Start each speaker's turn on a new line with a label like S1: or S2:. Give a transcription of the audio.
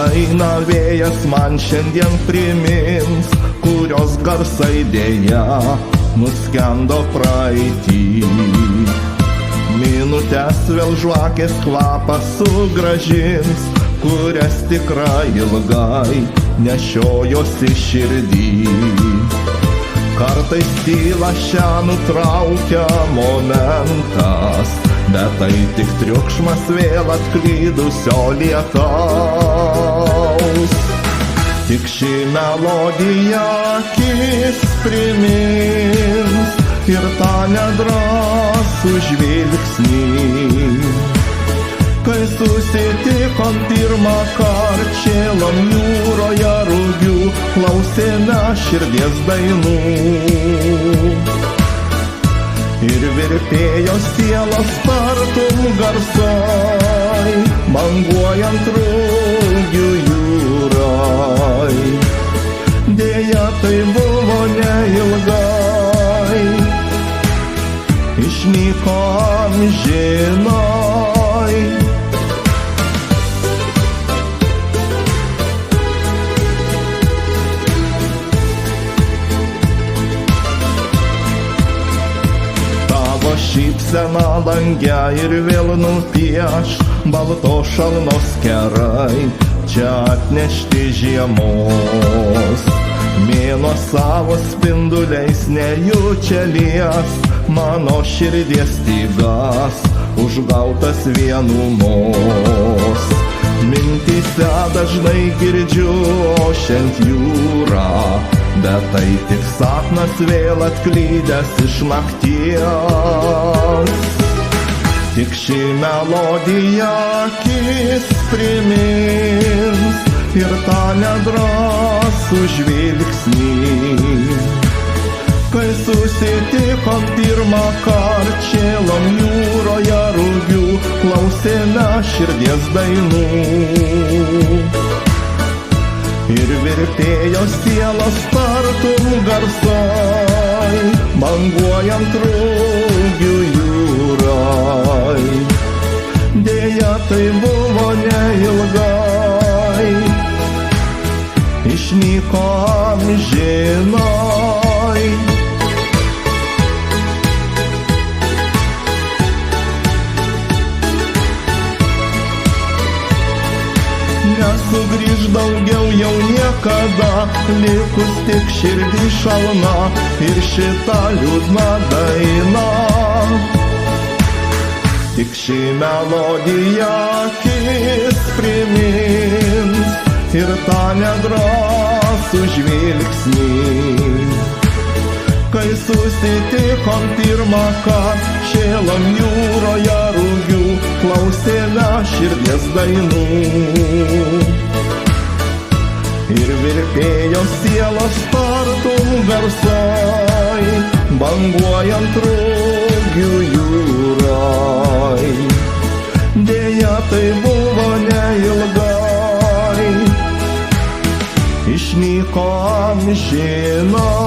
S1: daina vėjas man šiandien primins, kurios garsai dėja nuskendo praeitį. Minutės vėl žvakės kvapą sugrąžins, kurias tikrai ilgai nešiojosi širdį. Kartais tyla šią nutraukia momentas, bet tai tik triukšmas vėl atklydusio lietaus. Tik ši melodija akis primins ir tą nedrąsų žvilgsnį, kai susitikom pirmą kartą šėlom jūroje rugių, klausėme širdies dainų. Ir virpėjo sielos tartum garsai, banguojant rugių jūrai. Deja, tai buvo neilgai, išnyko amžinai. Šypsena lange ir vėl nupieš baltos šalnos kerai, čia atnešti žiemos. Mėnuo savo spinduliais nejučia lies mano širdies stygas, užgautas vienumos. Mintyse dažnai girdžiu ošiant jūrą, bet tai tik sapnas vėl atklydęs iš nakties. Tik ši melodija akis primins ir tą nedrąsų žvilgsnį, kai susitikom pirmą kartą šėlom jūroje rugių, klausėme širdies dainų. Ir virpėjo sielos tartum garsai, banguojant rugių jūrai. Deja, tai buvo neilgai, išnyko amžinai. Nesugrįž daugiau jau niekada, likus tik širdį šalna ir šitą liūdną dainą. Tik ši melodija akis primins ir tą nedrąsų žvilgsnį, kai susitikom pirmą kartą šėlom jūroje rugių, klausėme širdies dainų. Ir virpėjo sielos tartum garsai, banguojant rugių jūrai. Deja, tai buvo neilgai, išnyko amžinai.